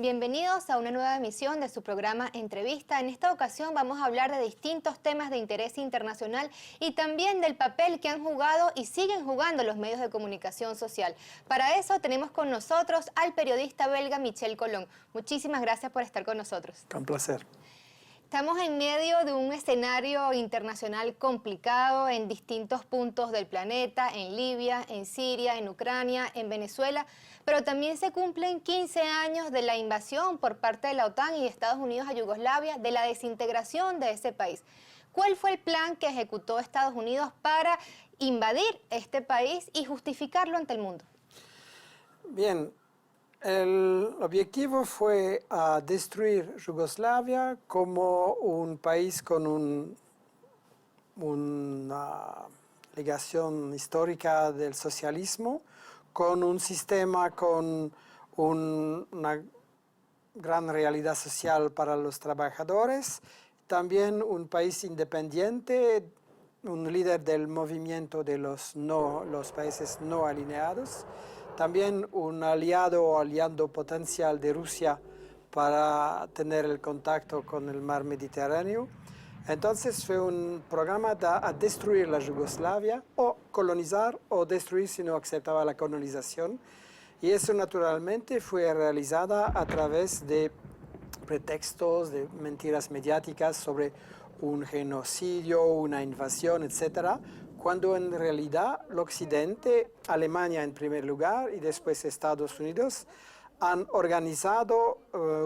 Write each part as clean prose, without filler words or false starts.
Bienvenidos a una nueva emisión de su programa Entrevista. En esta ocasión vamos a hablar de distintos temas de interés internacional y también del papel que han jugado y siguen jugando los medios de comunicación social. Para eso tenemos con nosotros al periodista belga Michel Colón. Muchísimas gracias por estar con nosotros. Un placer. Estamos en medio de un escenario internacional complicado en distintos puntos del planeta, en Libia, en Siria, en Ucrania, en Venezuela, pero también se cumplen 15 años de la invasión por parte de la OTAN y Estados Unidos a Yugoslavia, de la desintegración de ese país. ¿Cuál fue el plan que ejecutó Estados Unidos para invadir este país y justificarlo ante el mundo? Bien. El objetivo fue destruir Yugoslavia como un país con una legación histórica del socialismo, con un sistema con una gran realidad social para los trabajadores, también un país independiente, un líder del movimiento de los países no alineados, también un aliado o aliado potencial de Rusia para tener el contacto con el mar Mediterráneo. Entonces fue un programa a destruir la Yugoslavia, o colonizar o destruir si no aceptaba la colonización. Y eso naturalmente fue realizada a través de pretextos, de mentiras mediáticas sobre un genocidio, una invasión, etcétera, cuando en realidad el Occidente, Alemania en primer lugar y después Estados Unidos, han organizado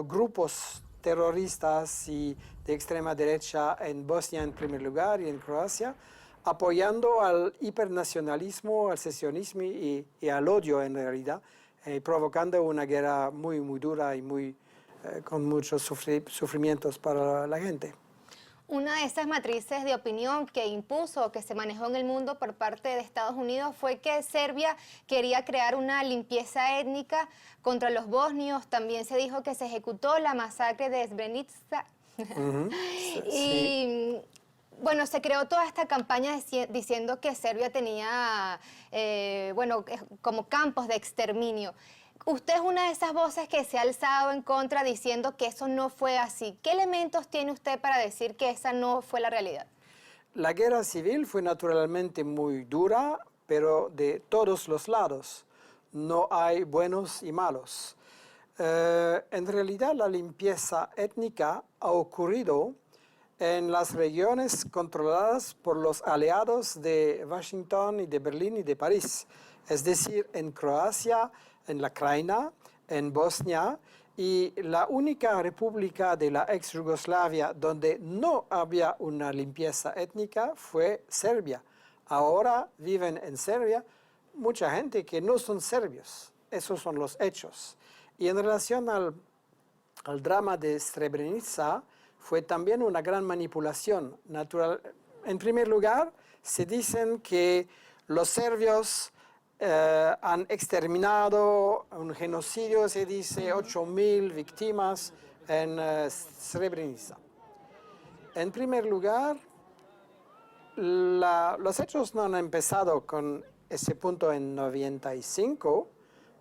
grupos terroristas y de extrema derecha en Bosnia en primer lugar y en Croacia, apoyando al hipernacionalismo, al secesionismo y al odio en realidad, provocando una guerra muy, muy dura y con muchos sufrimientos para la gente. Una de esas matrices de opinión que impuso, que se manejó en el mundo por parte de Estados Unidos fue que Serbia quería crear una limpieza étnica contra los bosnios. También se dijo que se ejecutó la masacre de Srebrenica. Y bueno, se creó toda esta campaña diciendo que Serbia tenía, como campos de exterminio. Usted es una de esas voces que se ha alzado en contra diciendo que eso no fue así. ¿Qué elementos tiene usted para decir que esa no fue la realidad? La guerra civil fue naturalmente muy dura, pero de todos los lados. No hay buenos y malos. En realidad la limpieza étnica ha ocurrido en las regiones controladas por los aliados de Washington y de Berlín y de París. Es decir, en Croacia, en la Krajina, en Bosnia, y la única república de la ex Yugoslavia donde no había una limpieza étnica fue Serbia. Ahora viven en Serbia mucha gente que no son serbios. Esos son los hechos. Y en relación al drama de Srebrenica, fue también una gran manipulación natural. En primer lugar, se dicen que los serbios han exterminado un genocidio, se dice 8.000 víctimas en Srebrenica. En primer lugar, los hechos no han empezado con ese punto en 95,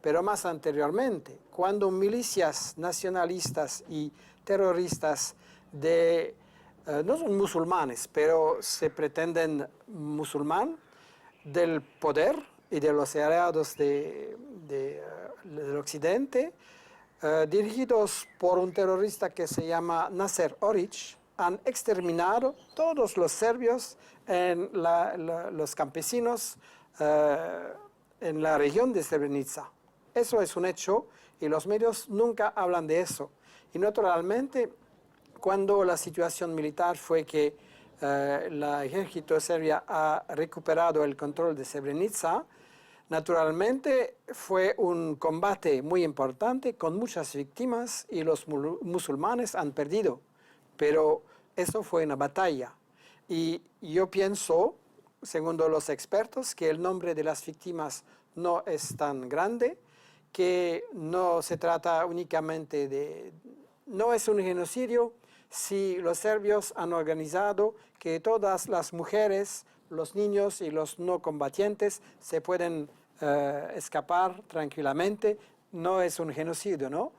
pero más anteriormente, cuando milicias nacionalistas y terroristas no son musulmanes, pero se pretenden musulmán, del poder y de los aliados del occidente, dirigidos por un terrorista que se llama Nasser Oric, han exterminado todos los serbios, los campesinos en la región de Srebrenica. Eso es un hecho y los medios nunca hablan de eso. Y naturalmente, cuando la situación militar fue que el ejército serbio ha recuperado el control de Srebrenica, naturalmente fue un combate muy importante con muchas víctimas y los musulmanes han perdido. Pero eso fue una batalla. Y yo pienso, según los expertos, que el nombre de las víctimas no es tan grande, que no se trata únicamente no es un genocidio, si los serbios han organizado que todas las mujeres, los niños y los no combatientes se pueden escapar tranquilamente, no es un genocidio, ¿no?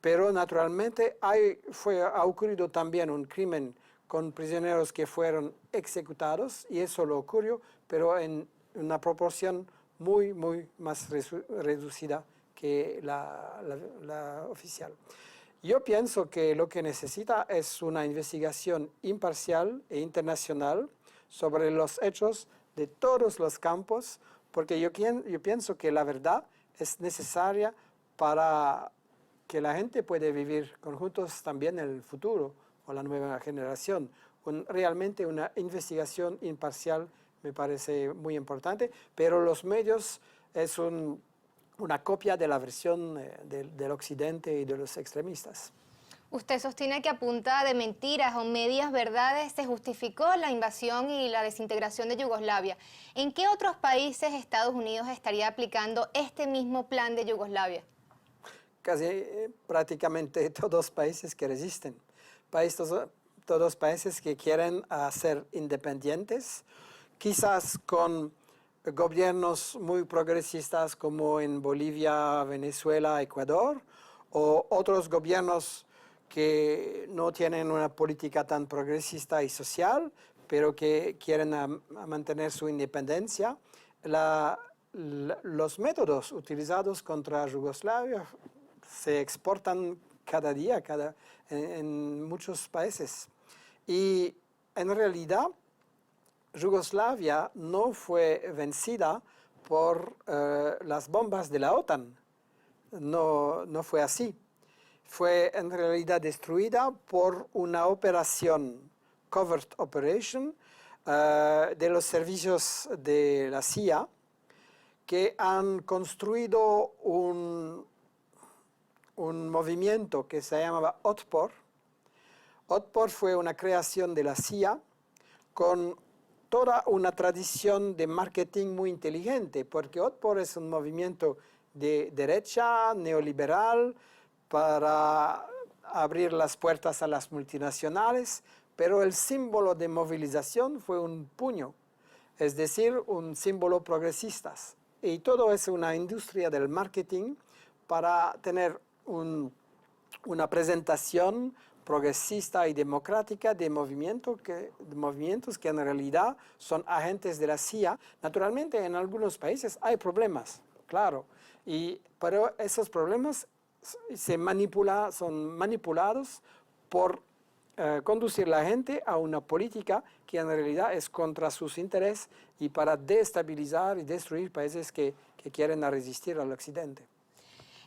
pero naturalmente ha ocurrido también un crimen con prisioneros que fueron ejecutados, y eso lo ocurrió, pero en una proporción muy, muy más reducida que la oficial. Yo pienso que lo que necesita es una investigación imparcial e internacional sobre los hechos de todos los campos, porque yo pienso que la verdad es necesaria para que la gente pueda vivir conjuntos también en el futuro, o la nueva generación. Realmente una investigación imparcial me parece muy importante, pero los medios es una copia de la versión del Occidente y de los extremistas. Usted sostiene que a punta de mentiras o medias verdades se justificó la invasión y la desintegración de Yugoslavia. ¿En qué otros países Estados Unidos estaría aplicando este mismo plan de Yugoslavia? Casi prácticamente todos países que resisten. Todos países que quieren ser independientes, quizás con gobiernos muy progresistas como en Bolivia, Venezuela, Ecuador, o otros gobiernos que no tienen una política tan progresista y social, pero que quieren mantener su independencia. Los métodos utilizados contra Yugoslavia se exportan cada día en muchos países. Y en realidad, Yugoslavia no fue vencida por las bombas de la OTAN. No fue así. Fue en realidad destruida por una operación, covert operation, de los servicios de la CIA, que han construido un movimiento que se llamaba Otpor. Otpor fue una creación de la CIA con toda una tradición de marketing muy inteligente, porque Otpor es un movimiento de derecha, neoliberal, para abrir las puertas a las multinacionales, pero el símbolo de movilización fue un puño, es decir, un símbolo progresista. Y todo es una industria del marketing para tener una presentación progresista y democrática de movimientos que en realidad son agentes de la CIA. Naturalmente, en algunos países hay problemas, claro, pero esos problemas son manipulados por conducir a la gente a una política que en realidad es contra sus intereses y para destabilizar y destruir países que quieren resistir al Occidente.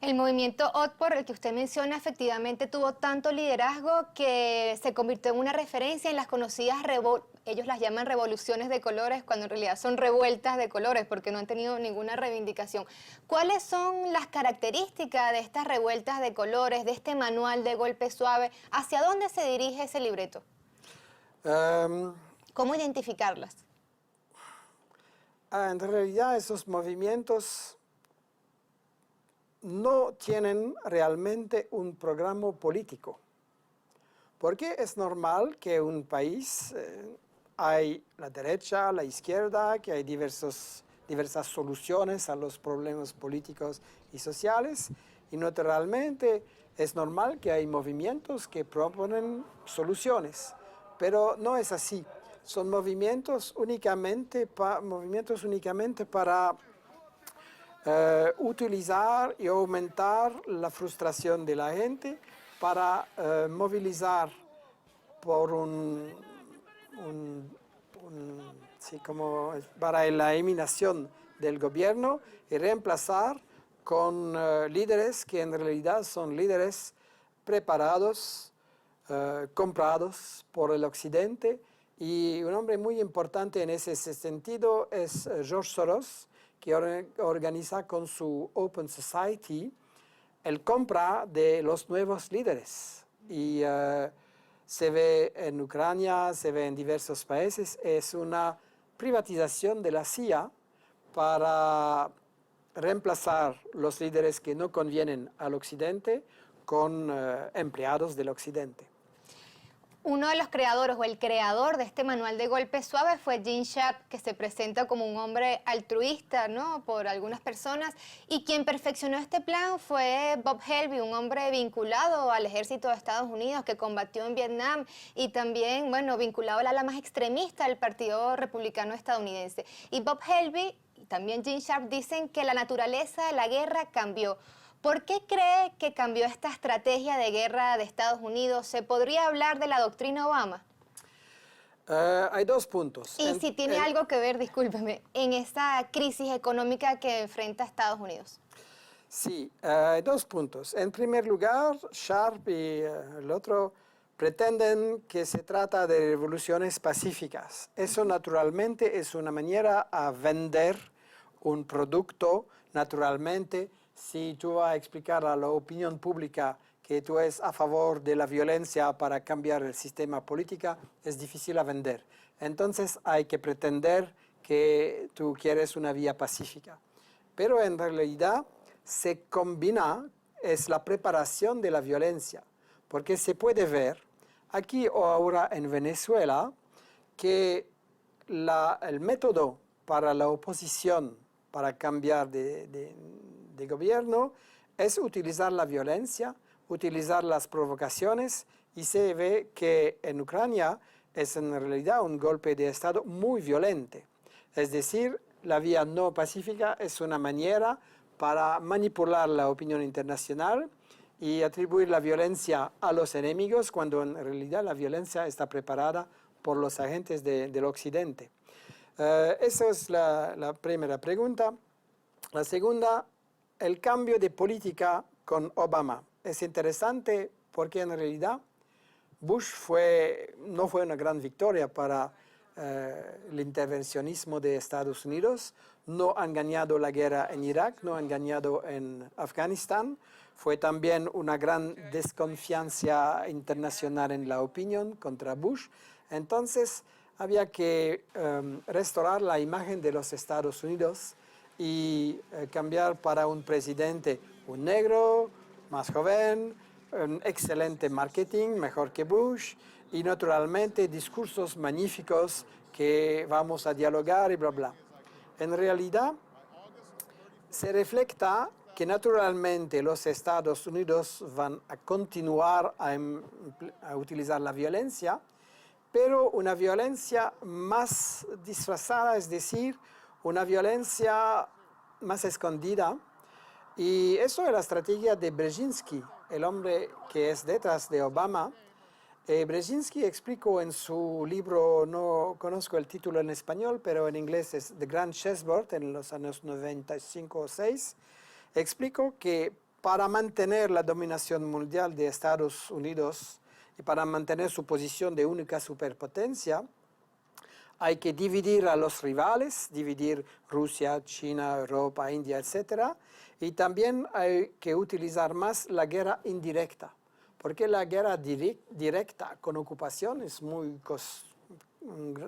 El movimiento Otpor, el que usted menciona, efectivamente tuvo tanto liderazgo que se convirtió en una referencia en las conocidas, ellos las llaman revoluciones de colores, cuando en realidad son revueltas de colores, porque no han tenido ninguna reivindicación. ¿Cuáles son las características de estas revueltas de colores, de este manual de golpe suave? ¿Hacia dónde se dirige ese libreto? ¿Cómo identificarlas? En realidad esos movimientos no tienen realmente un programa político, porque es normal que un país hay la derecha, la izquierda, que hay diversas soluciones a los problemas políticos y sociales, y naturalmente es normal que hay movimientos que proponen soluciones, pero no es así. Son movimientos únicamente para utilizar y aumentar la frustración de la gente, para movilizar por para la eliminación del gobierno y reemplazar con líderes que en realidad son líderes preparados, comprados por el Occidente. Y un hombre muy importante en ese sentido es George Soros, que organiza con su Open Society el compra de los nuevos líderes. Y se ve en Ucrania, se ve en diversos países, es una privatización de la CIA para reemplazar los líderes que no convienen al Occidente con empleados del Occidente. Uno de los creadores o el creador de este manual de golpes suaves fue Gene Sharp, que se presenta como un hombre altruista, ¿no?, por algunas personas, y quien perfeccionó este plan fue Bob Helby, un hombre vinculado al ejército de Estados Unidos que combatió en Vietnam y también, bueno, vinculado al ala más extremista del Partido Republicano estadounidense. Y Bob Helby y también Gene Sharp dicen que la naturaleza de la guerra cambió. ¿Por qué cree que cambió esta estrategia de guerra de Estados Unidos? ¿Se podría hablar de la doctrina Obama? Hay dos puntos. Y si tiene algo que ver, discúlpeme, en esta crisis económica que enfrenta Estados Unidos. Sí, hay dos puntos. En primer lugar, Sharp y el otro pretenden que se trata de revoluciones pacíficas. Eso naturalmente es una manera a vender un producto naturalmente. Si tú vas a explicar a la opinión pública que tú eres a favor de la violencia para cambiar el sistema político, es difícil a vender. Entonces hay que pretender que tú quieres una vía pacífica. Pero en realidad se combina, es la preparación de la violencia. Porque se puede ver aquí o ahora en Venezuela que el método para la oposición, para cambiar de gobierno, es utilizar la violencia, utilizar las provocaciones, y se ve que en Ucrania es en realidad un golpe de Estado muy violento. Es decir, la vía no pacífica es una manera para manipular la opinión internacional y atribuir la violencia a los enemigos cuando en realidad la violencia está preparada por los agentes del Occidente. Esa es la primera pregunta. La segunda, el cambio de política con Obama. Es interesante porque en realidad Bush no fue una gran victoria para el intervencionismo de Estados Unidos. No han ganado la guerra en Irak, no han ganado en Afganistán. Fue también una gran desconfianza internacional en la opinión contra Bush. Entonces había que restaurar la imagen de los Estados Unidos y cambiar para un presidente, un negro, más joven, un excelente marketing, mejor que Bush, y naturalmente discursos magníficos que vamos a dialogar y bla, bla. En realidad, se refleja que naturalmente los Estados Unidos van a continuar a utilizar la violencia, pero una violencia más disfrazada, es decir, una violencia más escondida. Y eso es la estrategia de Brzezinski, el hombre que es detrás de Obama. Brzezinski explicó en su libro, no conozco el título en español, pero en inglés es The Grand Chessboard, en los años 95 o 6, explicó que para mantener la dominación mundial de Estados Unidos y para mantener su posición de única superpotencia, hay que dividir a los rivales, dividir Rusia, China, Europa, India, etc. Y también hay que utilizar más la guerra indirecta, porque la guerra directa con ocupación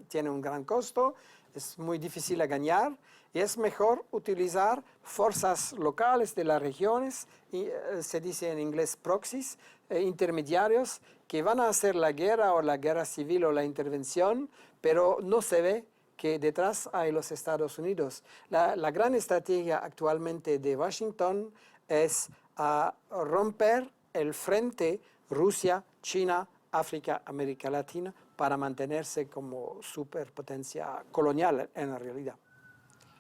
tiene un gran costo, es muy difícil de ganar, y es mejor utilizar fuerzas locales de las regiones, y, se dice en inglés proxies, intermediarios, que van a hacer la guerra o la guerra civil o la intervención, pero no se ve que detrás hay los Estados Unidos. La gran estrategia actualmente de Washington es romper el frente Rusia, China, África, América Latina, para mantenerse como superpotencia colonial en la realidad.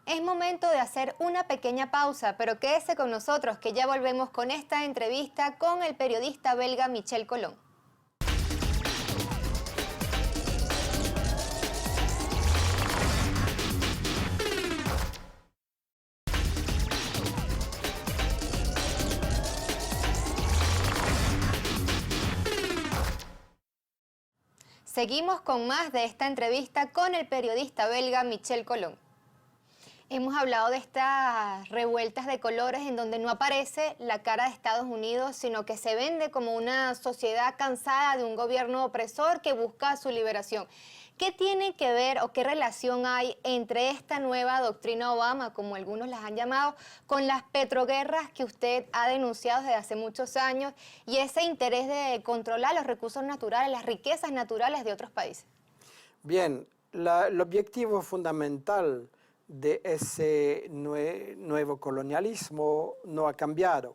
Es momento de hacer una pequeña pausa, pero quédese con nosotros que ya volvemos con esta entrevista con el periodista belga Michel Colón. Seguimos con más de esta entrevista con el periodista belga Michel Colón. Hemos hablado de estas revueltas de colores en donde no aparece la cara de Estados Unidos, sino que se vende como una sociedad cansada de un gobierno opresor que busca su liberación. ¿Qué tiene que ver o qué relación hay entre esta nueva doctrina Obama, como algunos las han llamado, con las petroguerras que usted ha denunciado desde hace muchos años y ese interés de controlar los recursos naturales, las riquezas naturales de otros países? Bien, el objetivo fundamental de ese nuevo colonialismo no ha cambiado.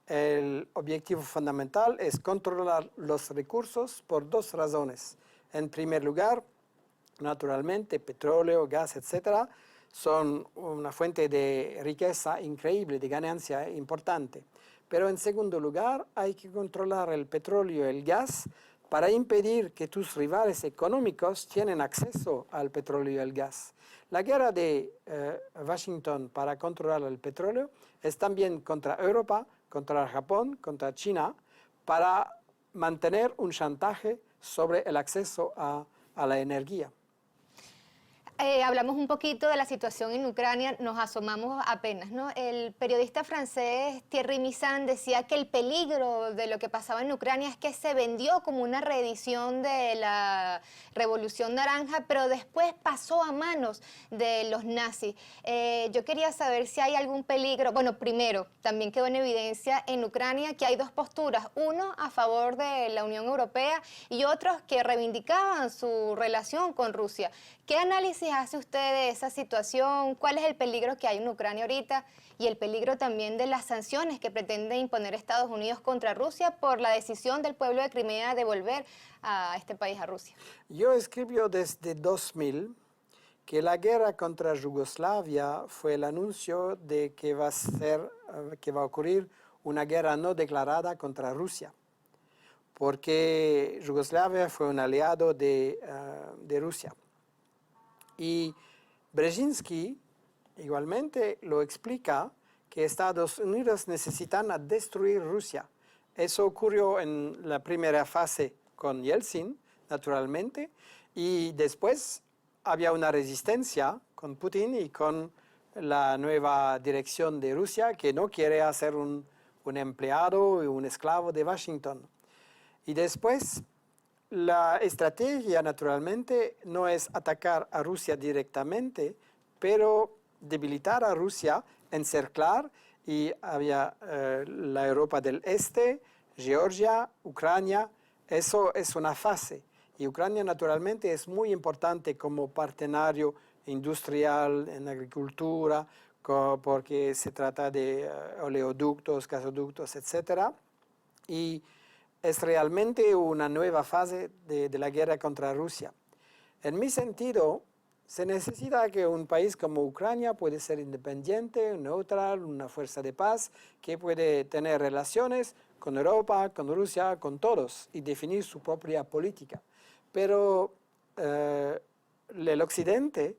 El objetivo fundamental es controlar los recursos por dos razones. En primer lugar, naturalmente, petróleo, gas, etcétera, son una fuente de riqueza increíble, de ganancia importante. Pero en segundo lugar, hay que controlar el petróleo y el gas para impedir que tus rivales económicos tienen acceso al petróleo y al gas. La guerra de Washington para controlar el petróleo es también contra Europa, contra Japón, contra China, para mantener un chantaje sobre el acceso a la energía. Hablamos un poquito de la situación en Ucrania, nos asomamos apenas, ¿no? El periodista francés Thierry Missan decía que el peligro de lo que pasaba en Ucrania es que se vendió como una reedición de la Revolución Naranja, pero después pasó a manos de los nazis. Yo quería saber si hay algún peligro. Bueno, primero, también quedó en evidencia en Ucrania que hay dos posturas, uno a favor de la Unión Europea y otros que reivindicaban su relación con Rusia. ¿Qué análisis hace usted de esa situación? ¿Cuál es el peligro que hay en Ucrania ahorita? Y el peligro también de las sanciones que pretende imponer Estados Unidos contra Rusia por la decisión del pueblo de Crimea de volver a este país, a Rusia. Yo escribo desde 2000 que la guerra contra Yugoslavia fue el anuncio de que va a ocurrir una guerra no declarada contra Rusia, porque Yugoslavia fue un aliado de Rusia. Y Brzezinski igualmente lo explica que Estados Unidos necesitan destruir Rusia. Eso ocurrió en la primera fase con Yeltsin, naturalmente, y después había una resistencia con Putin y con la nueva dirección de Rusia que no quiere hacer un empleado y un esclavo de Washington. Y después la estrategia, naturalmente, no es atacar a Rusia directamente, pero debilitar a Rusia, encerclar, y había la Europa del Este, Georgia, Ucrania. Eso es una fase. Y Ucrania, naturalmente, es muy importante como partenario industrial en agricultura, porque se trata de oleoductos, gasoductos, etc. Y es realmente una nueva fase de la guerra contra Rusia. En mi sentido, se necesita que un país como Ucrania puede ser independiente, neutral, una fuerza de paz, que puede tener relaciones con Europa, con Rusia, con todos, y definir su propia política. Pero el Occidente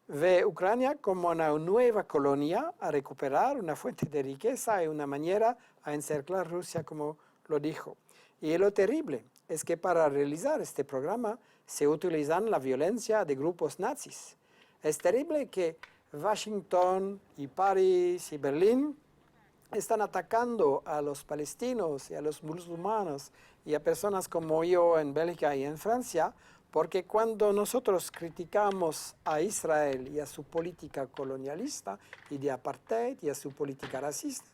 ve Ucrania como una nueva colonia a recuperar, una fuente de riqueza y una manera a encerclar Rusia, como lo dijo. Y lo terrible es que para realizar este programa se utilizan la violencia de grupos nazis. Es terrible que Washington y París y Berlín están atacando a los palestinos y a los musulmanes y a personas como yo en Bélgica y en Francia, porque cuando nosotros criticamos a Israel y a su política colonialista y de apartheid y a su política racista,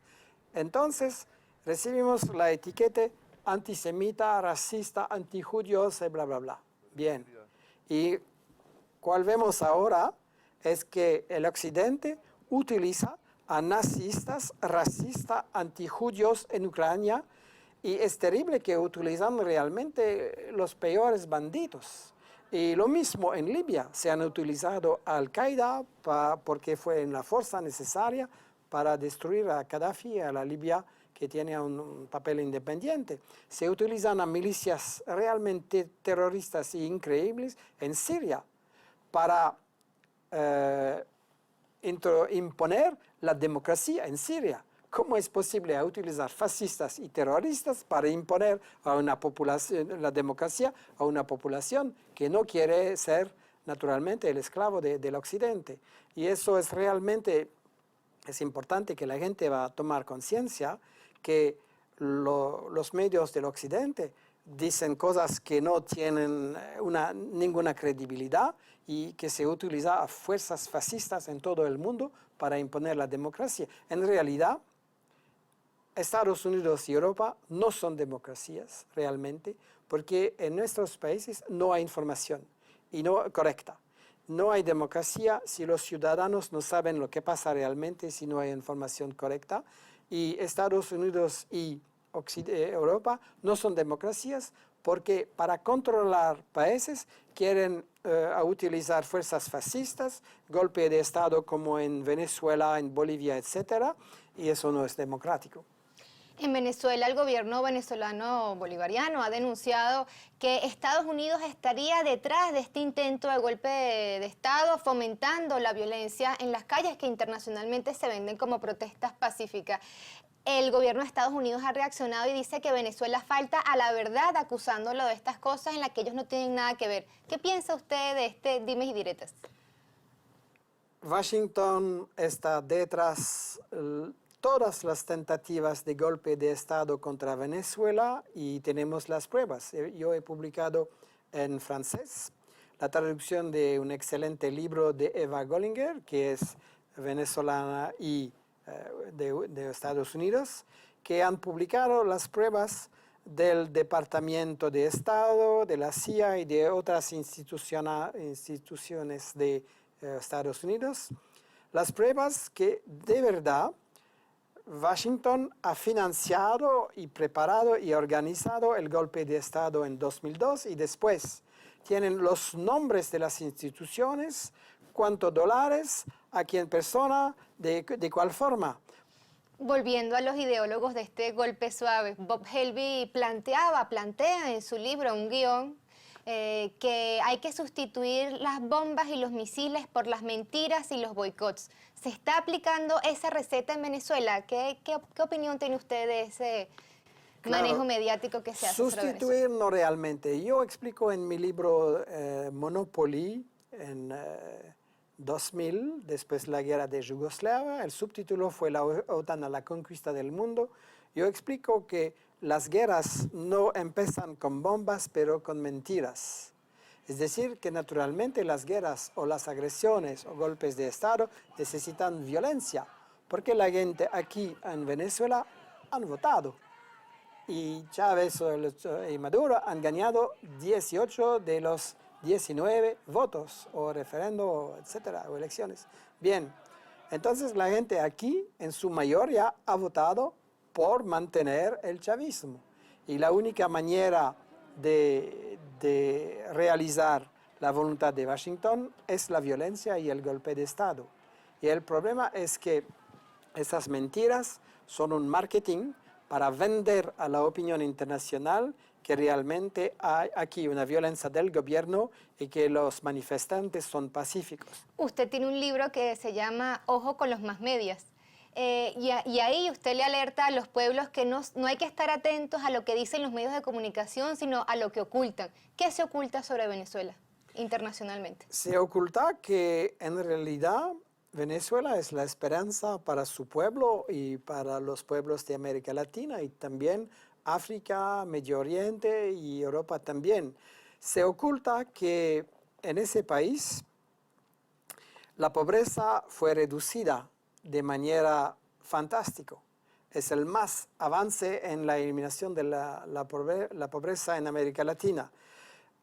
entonces recibimos la etiqueta antisemita, racista, antijudíos, bla, bla, bla. Bien. Y cual vemos ahora es que el Occidente utiliza a nazistas, racistas, antijudíos en Ucrania, y es terrible que utilizan realmente los peores bandidos. Y lo mismo en Libia, se han utilizado a Al-Qaeda porque fue la fuerza necesaria para destruir a Gaddafi y a la Libia que tiene un papel independiente. Se utilizan a milicias realmente terroristas e increíbles en Siria para imponer la democracia en Siria. ¿Cómo es posible utilizar fascistas y terroristas para imponer a una población, la democracia a una población que no quiere ser naturalmente el esclavo del Occidente? Y eso es realmente, es importante que la gente va a tomar conciencia que los medios del Occidente dicen cosas que no tienen ninguna credibilidad y que se utiliza a fuerzas fascistas en todo el mundo para imponer la democracia. En realidad, Estados Unidos y Europa no son democracias realmente, porque en nuestros países no hay información y no correcta. No hay democracia si los ciudadanos no saben lo que pasa realmente, si no hay información correcta. Y Estados Unidos y Europa no son democracias porque para controlar países quieren utilizar fuerzas fascistas, golpe de Estado como en Venezuela, en Bolivia, etc. Y eso no es democrático. En Venezuela, el gobierno venezolano bolivariano ha denunciado que Estados Unidos estaría detrás de este intento de golpe de Estado, fomentando la violencia en las calles que internacionalmente se venden como protestas pacíficas. El gobierno de Estados Unidos ha reaccionado y dice que Venezuela falta a la verdad, acusándolo de estas cosas en las que ellos no tienen nada que ver. ¿Qué piensa usted de este dimes y diretes? Washington está detrás todas las tentativas de golpe de Estado contra Venezuela y tenemos las pruebas. Yo he publicado en francés la traducción de un excelente libro de Eva Gollinger, que es venezolana y de Estados Unidos, que han publicado las pruebas del Departamento de Estado, de la CIA y de otras instituciones de Estados Unidos. Las pruebas que de verdad Washington ha financiado y preparado y organizado el golpe de Estado en 2002 y después tienen los nombres de las instituciones, cuántos dólares, a quién persona, de cuál forma. Volviendo a los ideólogos de este golpe suave, Bob Helby plantea en su libro un guión que hay que sustituir las bombas y los misiles por las mentiras y los boicots. ¿Se está aplicando esa receta en Venezuela? ¿Qué opinión tiene usted de ese manejo mediático que se hace sobre Venezuela? Sustituir no realmente. Yo explico en mi libro Monopoly, en 2000, después de la guerra de Yugoslavia, el subtítulo fue La OTAN a la conquista del mundo. Yo explico que las guerras no empiezan con bombas, pero con mentiras. Es decir, que naturalmente las guerras o las agresiones o golpes de Estado necesitan violencia, porque la gente aquí en Venezuela han votado. Y Chávez y Maduro han ganado 18 de los 19 votos, o referendo, etcétera, o elecciones. Bien, entonces la gente aquí, en su mayoría, ha votado por mantener el chavismo. Y la única manera de realizar la voluntad de Washington es la violencia y el golpe de Estado. Y el problema es que esas mentiras son un marketing para vender a la opinión internacional que realmente hay aquí una violencia del gobierno y que los manifestantes son pacíficos. Usted tiene un libro que se llama Ojo con los más medias. Y ahí usted le alerta a los pueblos que no hay que estar atentos a lo que dicen los medios de comunicación, sino a lo que ocultan. ¿Qué se oculta sobre Venezuela internacionalmente? Se oculta que en realidad Venezuela es la esperanza para su pueblo y para los pueblos de América Latina y también África, Medio Oriente y Europa también. Se oculta que en ese país la pobreza fue reducida de manera fantástica. Es el más avance en la eliminación de la pobreza en América Latina.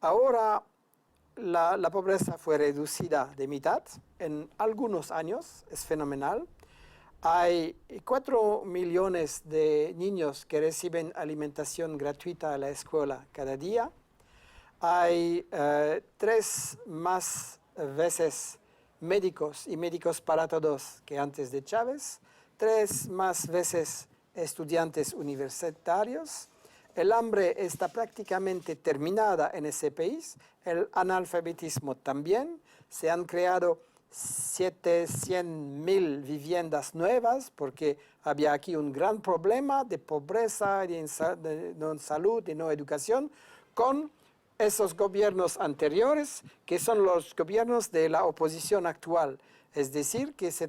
Ahora la pobreza fue reducida de mitad en algunos años, es fenomenal. Hay 4 millones de niños que reciben alimentación gratuita a la escuela cada día. Hay 3 más veces médicos y médicos para todos que antes de Chávez, 3 más veces estudiantes universitarios. El hambre está prácticamente terminada en ese país, el analfabetismo también. Se han creado 700.000 viviendas nuevas porque había aquí un gran problema de pobreza, de no salud, de no educación, con esos gobiernos anteriores, que son los gobiernos de la oposición actual. Es decir, que se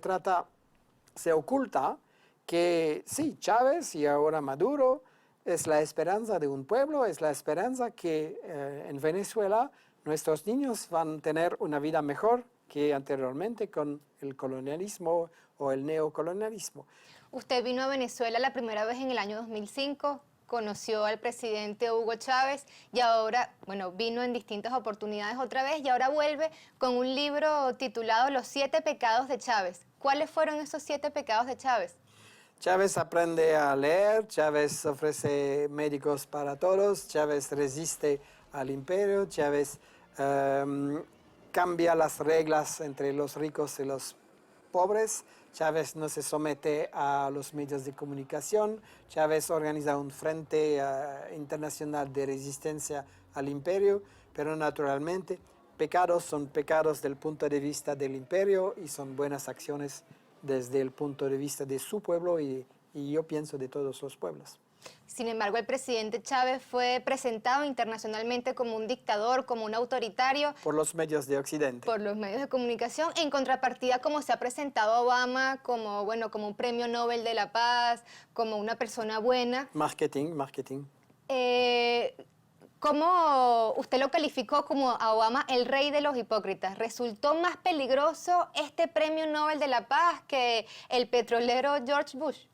oculta que sí, Chávez y ahora Maduro es la esperanza de un pueblo, es la esperanza que en Venezuela nuestros niños van a tener una vida mejor que anteriormente con el colonialismo o el neocolonialismo. Usted vino a Venezuela la primera vez en el año 2005, conoció al presidente Hugo Chávez y ahora, bueno, vino en distintas oportunidades otra vez y ahora vuelve con un libro titulado Los 7 pecados de Chávez. ¿Cuáles fueron esos 7 pecados de Chávez? Chávez aprende a leer, Chávez ofrece médicos para todos, Chávez resiste al imperio, Chávez cambia las reglas entre los ricos y los pobres, Chávez no se somete a los medios de comunicación, Chávez organiza un frente internacional de resistencia al imperio, pero naturalmente pecados son pecados del punto de vista del imperio y son buenas acciones desde el punto de vista de su pueblo y yo pienso de todos los pueblos. Sin embargo, el presidente Chávez fue presentado internacionalmente como un dictador, como un autoritario. Por los medios de Occidente. Por los medios de comunicación, en contrapartida como se ha presentado Obama como, bueno, como un premio Nobel de la Paz, como una persona buena. Marketing, marketing. ¿Cómo usted lo calificó como a Obama el rey de los hipócritas? ¿Resultó más peligroso este premio Nobel de la Paz que el petrolero George Bush?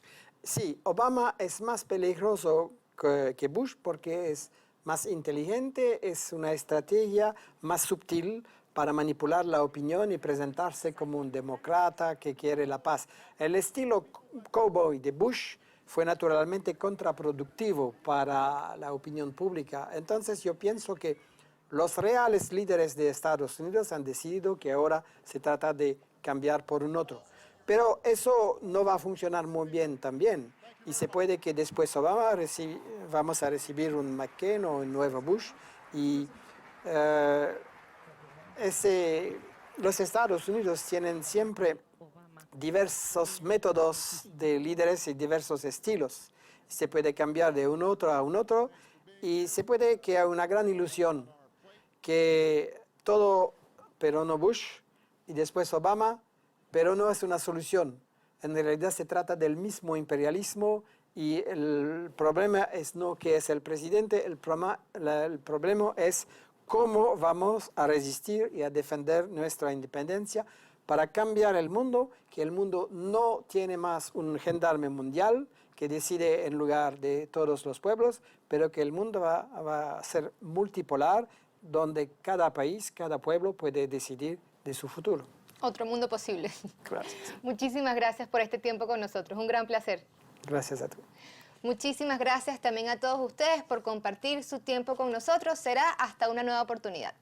Sí, Obama es más peligroso que Bush porque es más inteligente, es una estrategia más sutil para manipular la opinión y presentarse como un demócrata que quiere la paz. El estilo cowboy de Bush fue naturalmente contraproductivo para la opinión pública. Entonces yo pienso que los reales líderes de Estados Unidos han decidido que ahora se trata de cambiar por un otro. Pero eso no va a funcionar muy bien también. Y se puede que después Obama vamos a recibir un McCain o un nuevo Bush. Y los Estados Unidos tienen siempre diversos métodos de líderes y diversos estilos. Se puede cambiar de un otro a un otro y se puede que haya una gran ilusión que todo, pero no Bush, y después Obama, pero no es una solución. En realidad se trata del mismo imperialismo y el problema es no que es el presidente, el problema es cómo vamos a resistir y a defender nuestra independencia para cambiar el mundo, que el mundo no tiene más un gendarme mundial que decide en lugar de todos los pueblos, pero que el mundo va a ser multipolar, donde cada país, cada pueblo puede decidir de su futuro. Otro mundo posible. Gracias. Muchísimas gracias por este tiempo con nosotros. Un gran placer. Gracias a ti. Muchísimas gracias también a todos ustedes por compartir su tiempo con nosotros. Será hasta una nueva oportunidad.